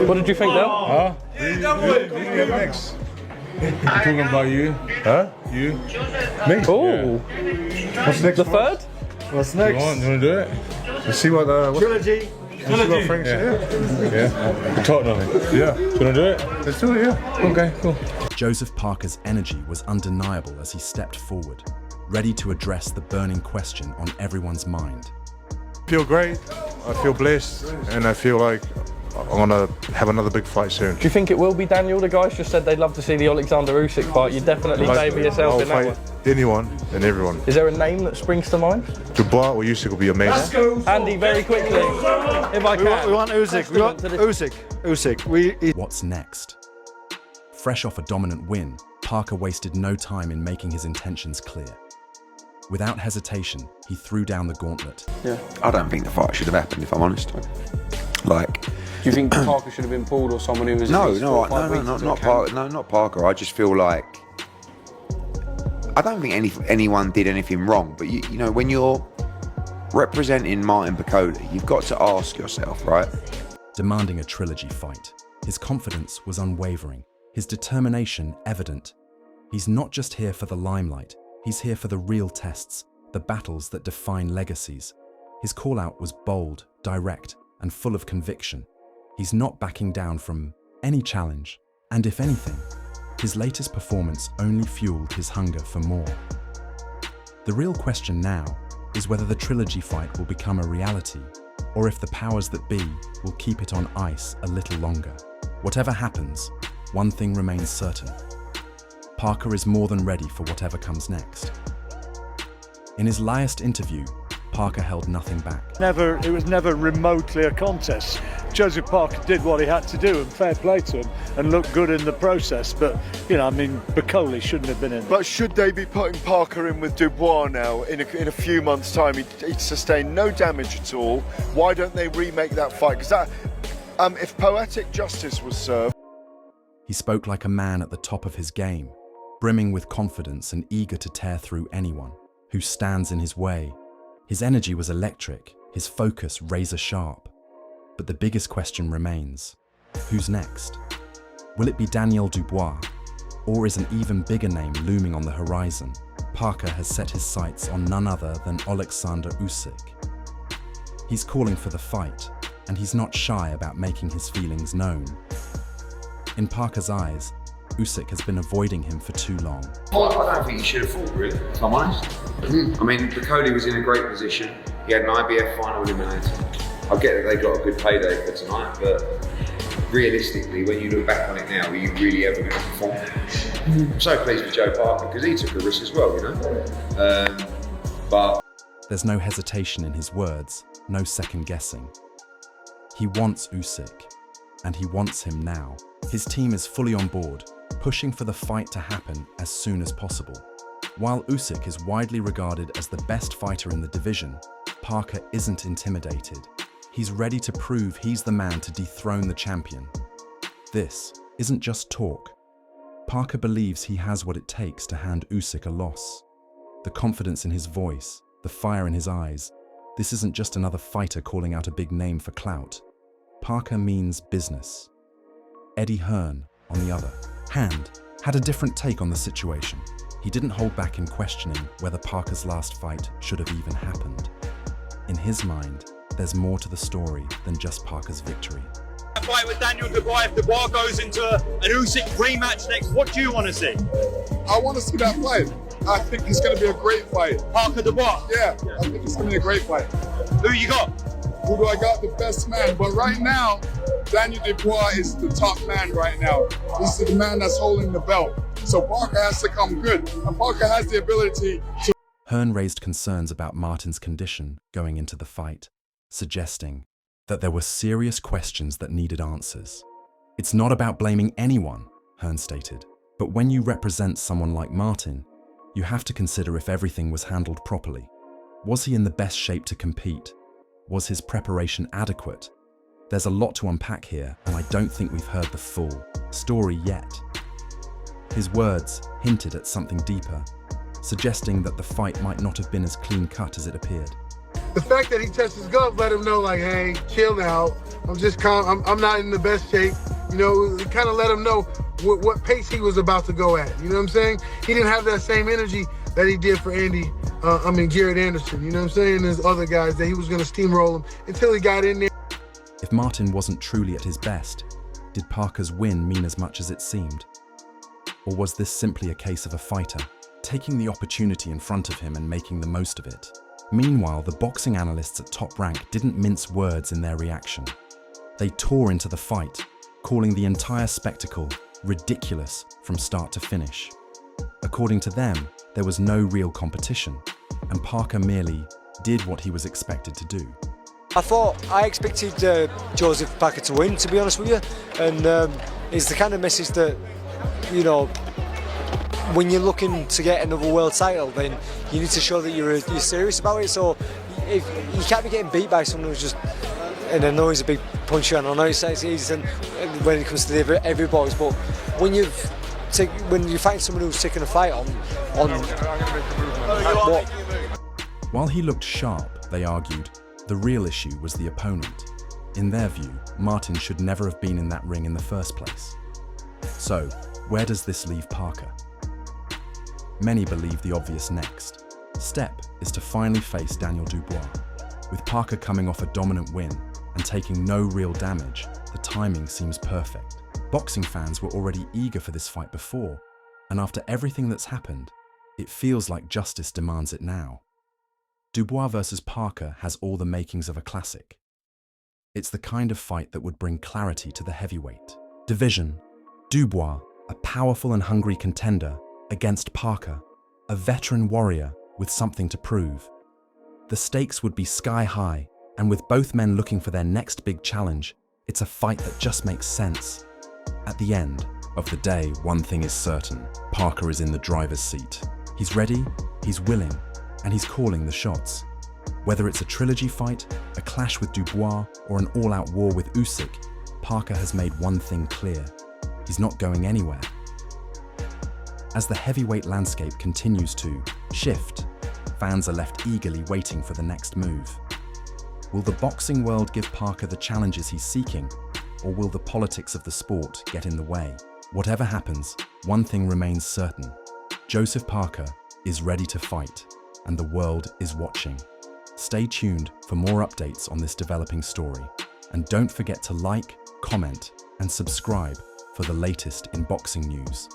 What did you think, Del? Huh? You next. I'm talking about you. Huh? You. Me? Oh, Yeah. What's next? the third? What's You next? want to do it? Let's see what Trilogy. Frank said. Yeah. We talk nothing. Yeah. You want to do it? Let's do it, yeah. Okay, cool. Joseph Parker's energy was undeniable as he stepped forward, ready to address the burning question on everyone's mind. I feel great, I feel blessed, and I feel like I'm gonna have another big fight soon. Do you think it will be Daniel? The guys just said they'd love to see the Alexander Usyk fight. You definitely favour yourself I'll in that fight one. anyone and everyone. Is there a name that springs to mind? Dubois or Usyk will be amazing. Andy, very quickly, if I can. We want Usyk. We want Usyk. What's next? Fresh off a dominant win, Parker wasted no time in making his intentions clear. Without hesitation, he threw down the gauntlet. I don't think the fight should have happened, if I'm honest. Like, Do you think Parker should have been pulled, or someone who was not Parker. No, not Parker. I just feel like I don't think anyone did anything wrong. But you know, when you're representing Martin Piccoli, you've got to ask yourself, right? Demanding a trilogy fight, his confidence was unwavering, his determination evident. He's not just here for the limelight, he's here for the real tests, the battles that define legacies. His call-out was bold, direct, and full of conviction. He's not backing down from any challenge, and if anything, his latest performance only fueled his hunger for more. The real question now is whether the trilogy fight will become a reality, or if the powers that be will keep it on ice a little longer. Whatever happens, one thing remains certain. Parker is more than ready for whatever comes next. In his last interview, Parker held nothing back. It was never remotely a contest. Joseph Parker did what he had to do, and fair play to him, and looked good in the process. But, you know, I mean, Piccoli shouldn't have been in. But should they be putting Parker in with Dubois now in a few months' time? He sustained no damage at all. Why don't they remake that fight? Because that, if poetic justice was served. He spoke like a man at the top of his game, brimming with confidence and eager to tear through anyone who stands in his way. His energy was electric, his focus razor sharp. But the biggest question remains, who's next? Will it be Daniel Dubois, or is an even bigger name looming on the horizon? Parker has set his sights on none other than Alexander Usyk. He's calling for the fight, and he's not shy about making his feelings known. In Parker's eyes, Usyk has been avoiding him for too long. I don't think he should have fought, really, if I'm honest. I mean, Piccoli was in a great position. He had an IBF final eliminator. I get that they got a good payday for tonight, but realistically, when you look back on it now, are you really ever going to perform? I'm so pleased with Joe Parker, because he took a risk as well, you know? But there's no hesitation in his words, no second guessing. He wants Usyk, and he wants him now. His team is fully on board, pushing for the fight to happen as soon as possible. While Usyk is widely regarded as the best fighter in the division, Parker isn't intimidated. He's ready to prove he's the man to dethrone the champion. This isn't just talk. Parker believes he has what it takes to hand Usyk a loss. The confidence in his voice, the fire in his eyes. This isn't just another fighter calling out a big name for clout. Parker means business. Eddie Hearn, on the other hand, had a different take on the situation. He didn't hold back in questioning whether Parker's last fight should have even happened. In his mind, there's more to the story than just Parker's victory. A fight with Daniel Dubois. If Dubois goes into an Usyk rematch next, what do you want to see? I want to see that fight. I think it's going to be a great fight. Parker Dubois? Yeah, I think it's going to be a great fight. Who you got? Who do I got? The best man. But right now, Daniel Dubois is the top man right now. This is the man that's holding the belt. So Parker has to come good. And Parker has the ability to... Hearn raised concerns about Martin's condition going into the fight, suggesting that there were serious questions that needed answers. It's not about blaming anyone, Hearn stated, but when you represent someone like Martin, you have to consider if everything was handled properly. Was he in the best shape to compete? Was his preparation adequate? There's a lot to unpack here, and I don't think we've heard the full story yet. His words hinted at something deeper, suggesting that the fight might not have been as clean-cut as it appeared. The fact that he touched his glove let him know, like, hey, chill out. I'm just calm. I'm not in the best shape. You know, it kind of let him know what pace he was about to go at. You know what I'm saying? He didn't have that same energy that he did for Jared Anderson. You know what I'm saying? There's other guys that he was going to steamroll him until he got in there. If Martin wasn't truly at his best, did Parker's win mean as much as it seemed? Or was this simply a case of a fighter taking the opportunity in front of him and making the most of it? Meanwhile, the boxing analysts at Top Rank didn't mince words in their reaction. They tore into the fight, calling the entire spectacle ridiculous from start to finish. According to them, there was no real competition, and Parker merely did what he was expected to do. I expected Joseph Parker to win, to be honest with you, and it's the kind of message that, you know, when you're looking to get another world title, then you need to show that you're serious about it. So if you can't be getting beat by someone who's just, and I know he's a big puncher, and I know it's easy when it comes to the heavy boys, but when you find someone who's taking a fight on what? While he looked sharp, they argued, the real issue was the opponent. In their view, Martin should never have been in that ring in the first place. So, where does this leave Parker? Many believe the obvious next step is to finally face Daniel Dubois. With Parker coming off a dominant win and taking no real damage, the timing seems perfect. Boxing fans were already eager for this fight before, and after everything that's happened, it feels like justice demands it now. Dubois versus Parker has all the makings of a classic. It's the kind of fight that would bring clarity to the heavyweight division. Dubois, a powerful and hungry contender, against Parker, a veteran warrior with something to prove. The stakes would be sky high, and with both men looking for their next big challenge, it's a fight that just makes sense. At the end of the day, one thing is certain: Parker is in the driver's seat. He's ready, he's willing, and he's calling the shots. Whether it's a trilogy fight, a clash with Dubois, or an all-out war with Usyk, Parker has made one thing clear: he's not going anywhere. As the heavyweight landscape continues to shift, fans are left eagerly waiting for the next move. Will the boxing world give Parker the challenges he's seeking, or will the politics of the sport get in the way? Whatever happens, one thing remains certain: Joseph Parker is ready to fight, and the world is watching. Stay tuned for more updates on this developing story, and don't forget to like, comment, and subscribe for the latest in boxing news.